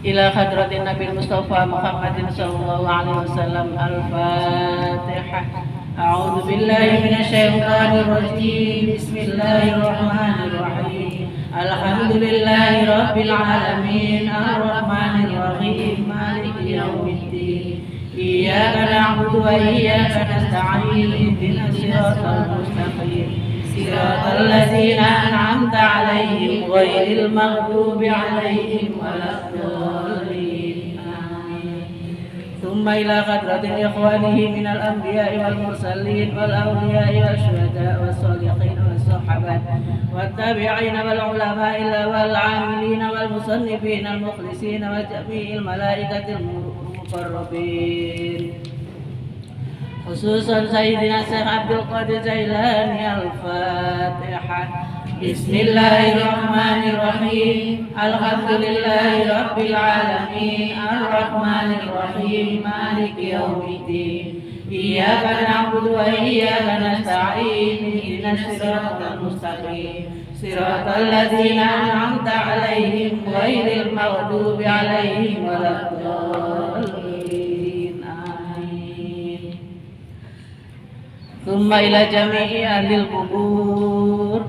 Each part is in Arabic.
إلى حضرة النبي المصطفى محمد صلى الله عليه وسلم. الفاتحة. أعوذ بالله من الشيطان الرجيم. بسم الله الرحمن الرحيم. الحمد لله رب العالمين الرحمن الرحيم مالك يوم الدين. إياك نعبد وإياك نستعين. اهدنا الصراط المستقيم صراط الذين أنعمت عليهم غير المغضوب عليهم ولا الضالين. ثم إلى حضرة إخوانه من الأنبياء والمرسلين والأولياء والشهداء والصالحين والصحابة والتابعين والعلماء والعاملين والمصنفين المخلصين وجميع الملائكة المقربين، خصوصا سيدنا الشيخ عبد القادر الجيلاني. الفاتحة. بسم الله الرحمن الرحيم. الحمد لله رب العالمين الرحمن الرحيم مالك يوم الدين. إياك نعبد وإياك نستعين. اهدنا الصراط المستقيم صراط الذين أنعمت عليهم غير المغضوب عليهم ولا الضالين. آمين. ثم إلى جميع أهل القبور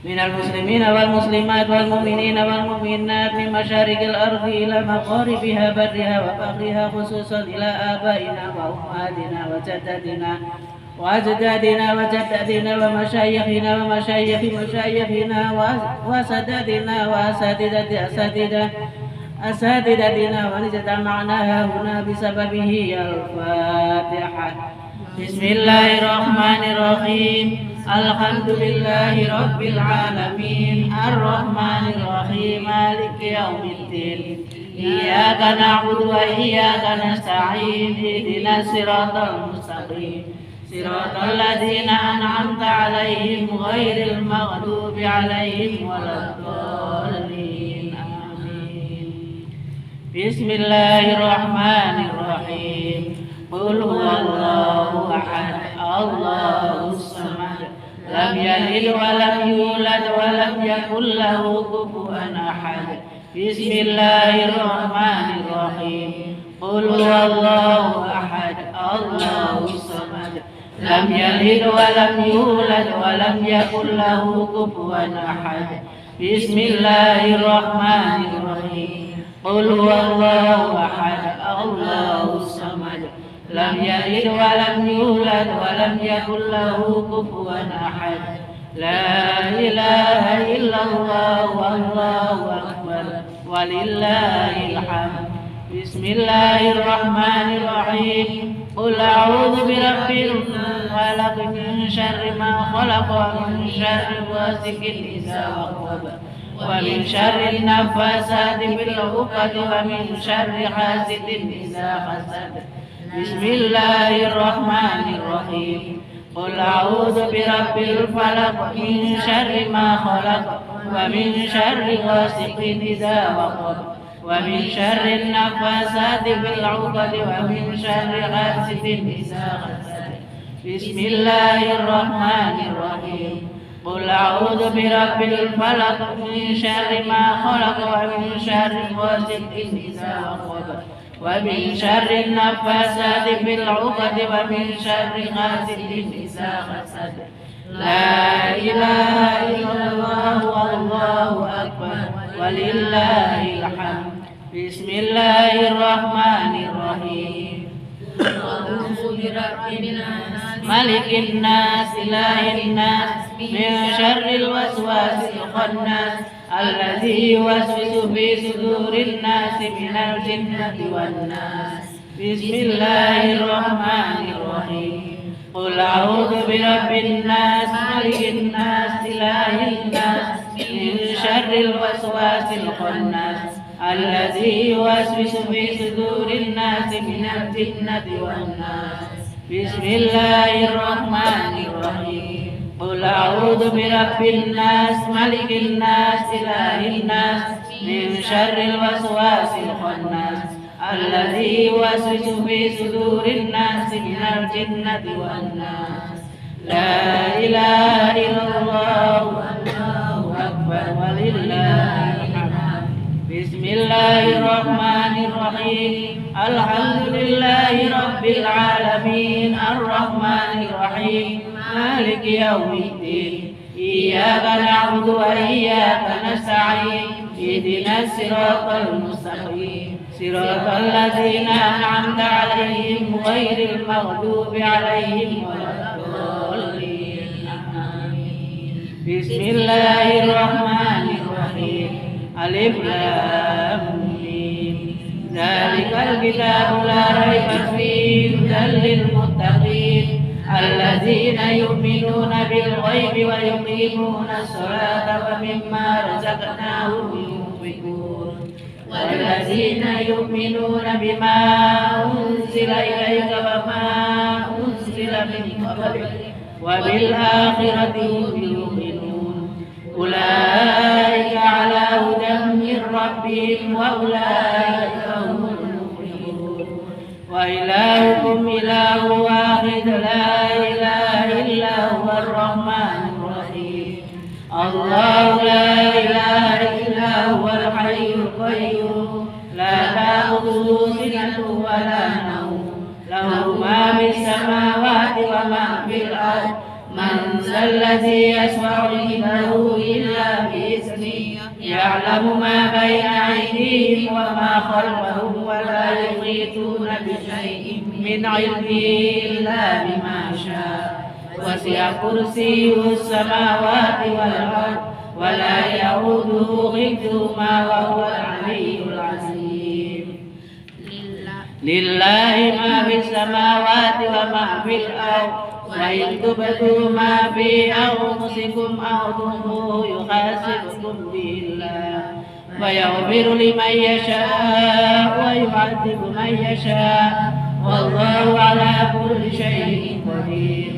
من المسلمين والمسلمات والمؤمنين والمؤمنات من مشارق الأرض إلى مغاربها برها وبحرها، خصوصا إلى آبائنا وأمهاتنا وجداتنا وأجدادنا وجداتنا ومشايخنا ومشايخ مشايخنا وسادتنا وأساتذة أساتذتنا ونجتمعنا هنا بسببه. الفاتحة. بسم الله الرحمن الرحيم. الحمد لله رب العالمين الرحمن الرحيم مالك يوم الدين. إياك نعبد وإياك نستعين. اهدنا الصراط المستقيم صراط الذين أنعمت عليهم غير المغضوب عليهم ولا الضالين. آمين. بسم الله الرحمن الرحيم. قل هو الله أحد الله الصمد لم يلد ولم يولد ولم يكن له كفوا أحد. بسم الله الرحمن الرحيم. قل هو الله أحد الله الصمد لم يلد ولم يولد ولم يكن له كفوا أحد. بسم الله الرحمن الرحيم. قل هو الله أحد الله الصمد لم يلد ولم يولد ولم يكن له كفوا أحد. لا إله إلا الله والله أكبر ولله الحمد. بسم الله الرحمن الرحيم. قل أعوذ برب الفلق من شر ما خلق ومن شر غاسق إذا وقب ومن شر النفاثات في العقد ومن شر حاسد إذا حسد. بسم الله الرحمن الرحيم. قل أعوذ برب الفلق من شر ما خلق ومن شر غاسق إذا وقب ومن شر النفاثات في العقد ومن شر حاسد إذا حسد. بسم الله الرحمن الرحيم. قل أعوذ برب الفلق من شر ما خلق ومن شر غاسق إذا وقب ومن شر النفاثات في العقد ومن شر حاسد إذا حسد. لا إله إلا الله والله أكبر ولله الحمد. بسم الله الرحمن الرحيم. أعوذ برب الناس ملك الناس إله الناس من شر الوسواس الخناس الذي يوسوس في صدور الناس من الجنة والناس. بسم الله الرحمن الرحيم. قل أعوذ برب الناس ملك الناس إله الناس من شر الوسواس الخناس الذي يوسوس في صدور الناس من الجنة والناس. بسم الله الرحمن الرحيم. قل أعوذ برب الناس ملك الناس إله الناس من شر الوسواس الخناس الذي يوسوس في صدور الناس من الجنة والناس. لا إله إلا الله والله أكبر ولله الحمد. بسم الله الرحمن الرحيم. الحمد لله رب العالمين الرحمن الرحيم مالك يوم الدين. إياك نعبد وإياك نستعين. اهدنا الصراط المستقيم صراط الذين أنعمت عليهم غير المغضوب عليهم ولا الضالين. بسم الله الرحمن الرحيم. ألف لام ميم. ذلك الكتاب لا ريب فيه هدى للمتقين الذين يؤمنون بالغيب ويقيمون الصلاة ومما رزقناهم ينفقون والذين يؤمنون بما أنزل إليك وما أنزل من قبلك وبالآخرة هم يوقنون أولئك على هدى من ربهم وأولئك هم المفلحون. وإلهكم إله واحد لا إله إلا هو الرحمن الرحيم. الله لا إله إلا هو الحي القيوم لا تأخذه سنة ولا نوم له ما في السماوات وما في الأرض. من ذا الذي يشفع عنده إلا بإذنه يعلم ما بين أيديهم وما خلفهم ولا يحيطون بشيء من علمه إلا بما شاء. وسع كرسيه السماوات والأرض ولا يعوده حفظهما وهو العلي العظيم. لله ما في السماوات وما في الأرض وإن تبدوا ما في أنفسكم أو تخفوه يحاسبكم به الله ويغفر لمن يشاء ويعذب من يشاء والله على كل شيء قدير.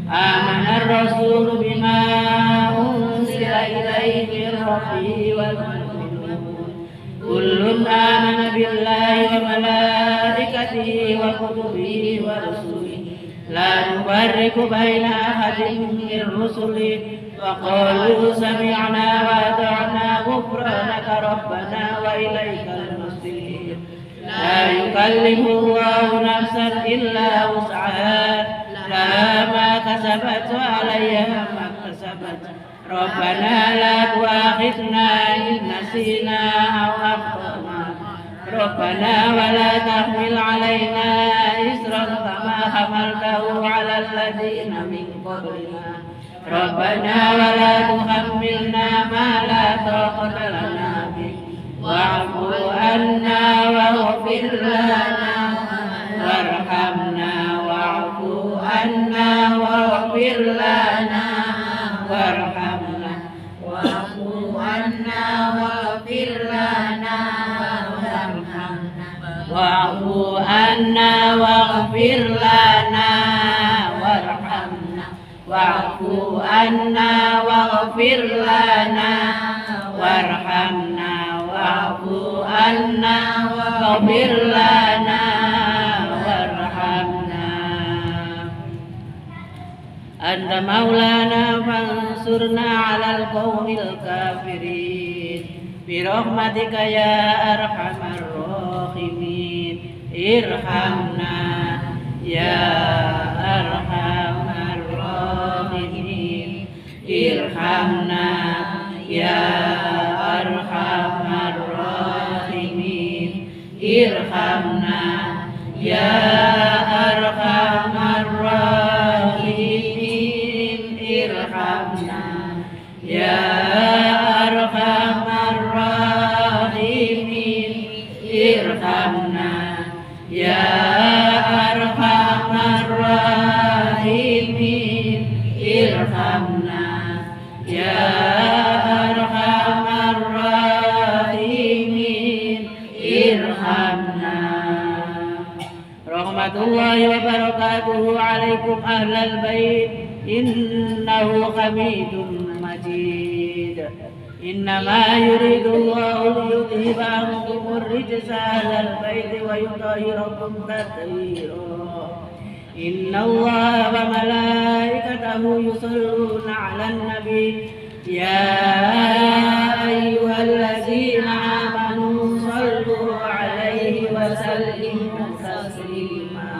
آمن الرسول بما أنزل إليه من ربه والمؤمنون كل آمن بالله وملائكته وكتبه ورسله لا نفرق بين أحد من رسله وقالوا سمعنا وأطعنا غفرانك ربنا وإليك المصير. لا يكلف الله نفسا إلا وسعها لها ما كسبت وعليها ما اكتسبت. ربنا لا تؤاخذنا إن نسينا أو أخطأنا ربنا ولا تحمل علينا إصرا كما حملته على الذين من قبلنا ربنا ولا تحملنا ما لا طاقة لنا به واعف عنا واغفر لنا وارحمنا واعف عنا واغفر لنا وارحمنا واعف عنا واغفر لنا واعف عنا واغفر لنا وارحمنا واعف عنا واغفر لنا وارحمنا واعف عنا واغفر لنا وارحمنا. أنت مولانا فانصرنا على القوم الكافرين برحمتك يا أرحم الراحمين. ارحمنا يا أرحم الراحمين. ارحمنا يا أرحم الراحمين. ارحمنا يا أرحم الراحمين. ارحمنا يا أرحم الراحمين. ارحمنا يا أرحم الراحمين. ارحمنا يا أرحم الراحمين. ارحمنا. رحمة الله وبركاته عليكم أهل البيت إنه حميد مجيد. إنما يريد الله ليذهب عنكم الرجس أهل البيت ويطهركم تطهيرا إن الله وملائكته يصلون على النبي يا أيها الذين آمنوا صلوا عليه وسلموا تسليما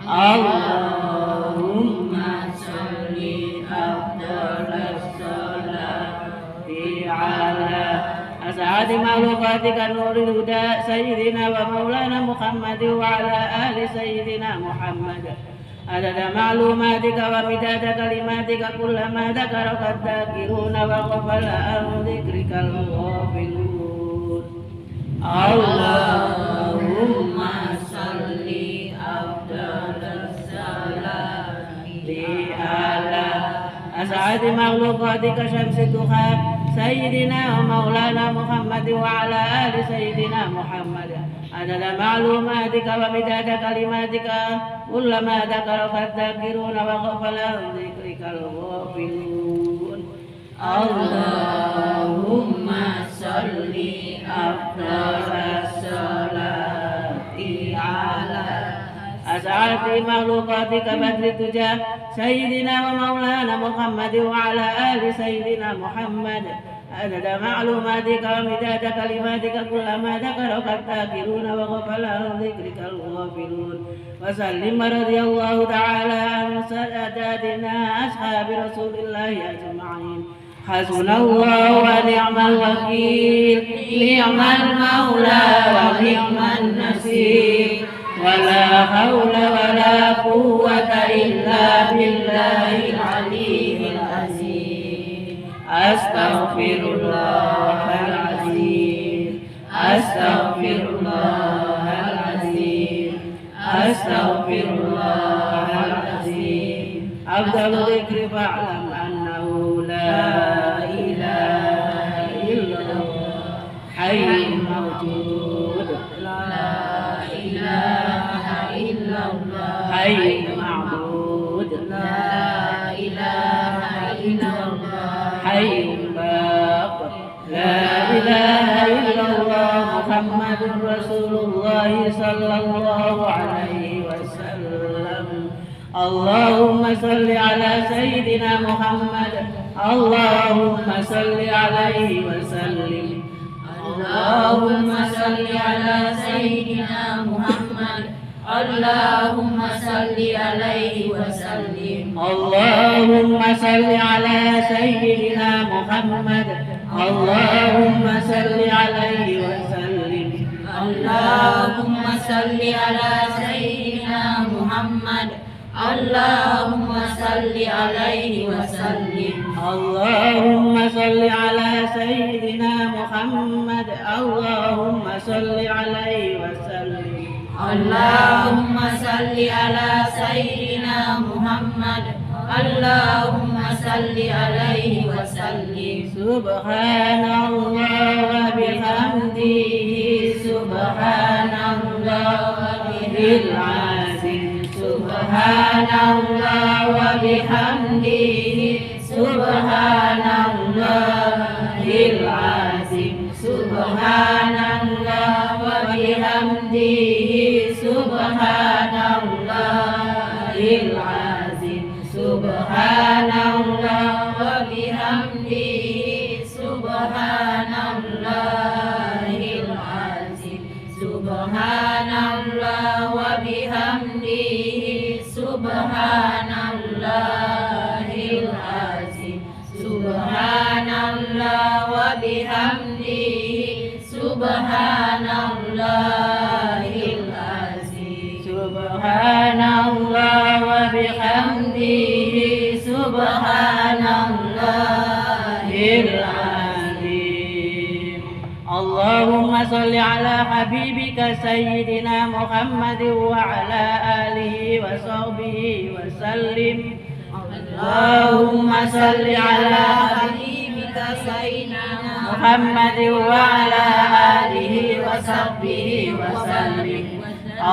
اللهم صل أفضل الصلاة على أسعد مخلوقاتك نور الهدى سيدنا ومولانا محمد وعلى آل سيدنا محمد عدد معلوماتك ومداد كلماتك كلما ذكرك الذاكرون وغفل عن ذكرك الغافلون اللهم صل أفضل الصلاة على أسعد مخلوقاتك شمس الدخان سيدنا ومولانا محمد وعلى آل سيدنا محمد عدد معلوماتك ومداد كلماتك كلما ذكرك الذاكرون وغفل عن ذكرك الغافلون اللهم صل أفضل الصلاة على أسعد مخلوقاتك بدر الدجى سيدنا ومولانا محمد وعلى آل سيدنا محمد عدد معلوماتك ومداد كلماتك كلما ذكرك الذاكرون وغفل عن ذكرك الغافلون وسلم رضي الله تعالى عن ساداتنا أصحاب رسول الله أجمعين حسبنا الله ونعم الوكيل نعم المولى ونعم النصير ولا حول ولا قوة إلا بالله العلي العظيم أستغفر الله العظيم أستغفر الله العظيم أستغفر الله العظيم أفضل ذكر فاعلم أنه لا إله إلا الله حي موجود لا إله إلا الله حي معبود لا إله إلا الله حي باق لا إله إلا الله محمد رسول الله صلى الله عليه وسلم اللهم صل على سيدنا محمد اللهم صل عليه وسلم اللهم صل على سيدنا محمد اللهم صل عليه وسلم اللهم صل على سيدنا محمد اللهم صل عليه وسلم اللهم صل على سيدنا محمد اللهم صل عليه وسلم اللهم صل على سيدنا محمد اللهم صل عليه وسلم اللهم صل على سيدنا محمد اللهم صل عليه وسلم سبحان الله وبحمده سبحان الله العظيم سبحان الله وبحمده سبحان الله العظيم سبحان الله وبحمده سبحان الله العظيم سبحان الله وبحمده سبحان الله العظيم سبحان الله وبحمده سبحان الله العظيم سبحان الله وبحمده سبحان الله العظيم سبحان الله وبحمده سبحان الله العظيم اللهم صل على حبيبك سيدنا محمد وعلى آله وصحبه وسلم اللهم صل على حبيبك سيدنا محمد وعلى آله وصحبه وسلم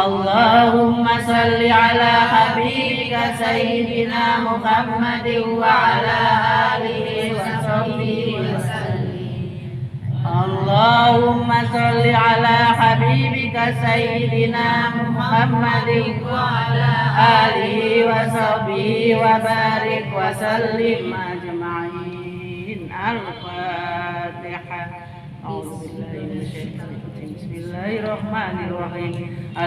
اللهم صل على حبيبك سيدنا محمد وعلى آله وصحبه وسلم اللهم صل على حبيبك سيدنا محمد وعلى آله وصحبه وبارك وسلم أجمعين. الفاتحة. أعوذ بالله من الشيطان الرجيم. بسم الله الرحمن الرحيم.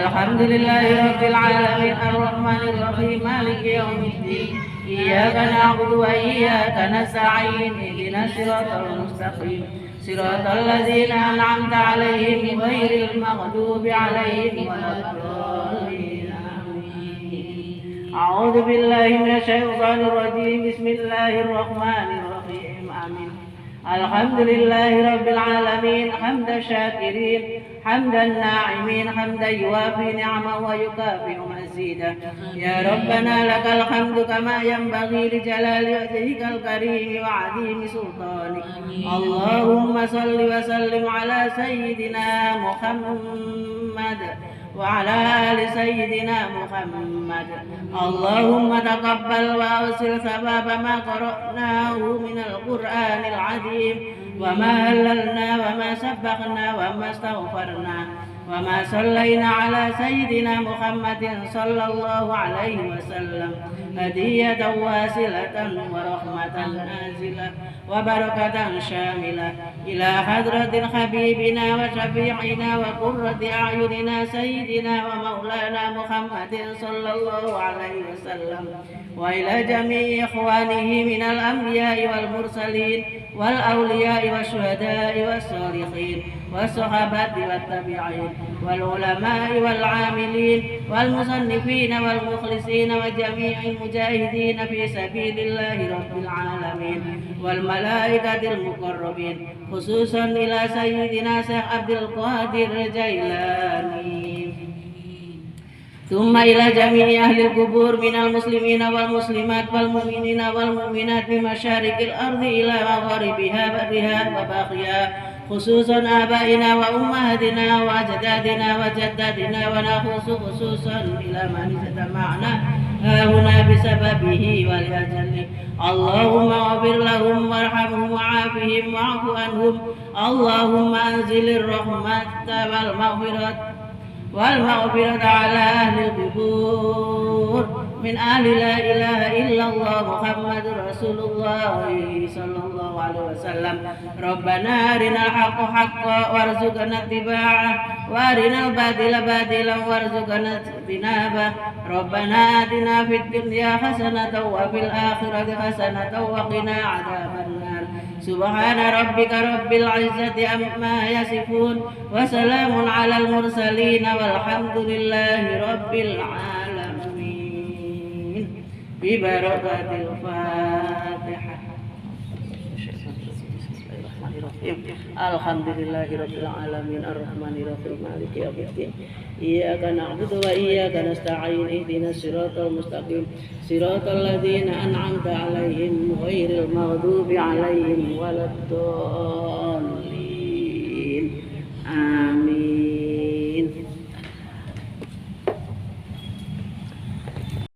الحمد لله رب العالمين الرحمن الرحيم مالك يوم الدين. إياك نعبد وإياك نستعين. اهدنا الصراط المستقيم صراط الذين أنعمت عليهم غير المغضوب عليهم ولا الضالين. آمين. أعوذ بالله من الشيطان الرجيم. بسم الله الرحمن الرحيم. آمين. الحمد لله رب العالمين حمد الشاكرين حمد الناعمين حمدا يوافي نعمه ويكافئ مزيدا. يا ربنا لك الحمد كما ينبغي لجلال وجهك الكريم وعظيم سلطانك. اللهم صل وسلم على سيدنا محمد وعلى آل سيدنا محمد. اللهم تقبل وأوصل ثواب ما قرأناه من القرآن العظيم وما هللنا وما سبحنا وما استغفرنا وما صلينا على سيدنا محمد صلى الله عليه وسلم هدية واصلة ورحمة نازلة وبركة شاملة إلى حضرة حبيبنا وشفيعنا وقرة أعيننا سيدنا ومولانا محمد صلى الله عليه وسلم وإلى جميع إخوانه من الأنبياء والمرسلين والأولياء والشهداء والصالحين والصحابة والتابعين والعلماء والعاملين والمصنفين والمخلصين وجميع المجاهدين في سبيل الله رب العالمين والملائكة المقربين خصوصا إلى سيدنا شيخ عبد القادر الجيلاني ثم إلى جميع أهل القبور من المسلمين والمسلمات والمؤمنين والمؤمنات بمشارق الأرض إلى مغاربها برها وباقيها خصوصا آبائنا وأمهاتنا وأجدادنا وجداتنا ونخص خصوصا إلى من اجتمعنا هنا بسببه ولأجله. اللهم اغفر لهم وارحمهم وعافهم واعف عنهم. اللهم أنزل الرحمة والمغفرة على أهل القبور من أهل لا إله إلا الله محمد رسول الله صلى الله عليه وسلم. ربنا أرنا الحق حقا وارزقنا اتباعه وأرنا الباطل باطلا وارزقنا اجتنابه. ربنا آتنا في الدنيا حسنة وفي الآخرة حسنة وقنا عذاب النار. سبحان ربك رب العزة عما يصفون وسلام على المرسلين والحمد لله رب العالمين ببركة الفاتحة. الحمد لله رب العالمين الرحمن الرحيم مالك يوم الدين. إياك نعبد وإياك نستعين اهدنا الصراط المستقيم صراط الذين أنعمت عليهم غير المغضوب عليهم ولا الضالين.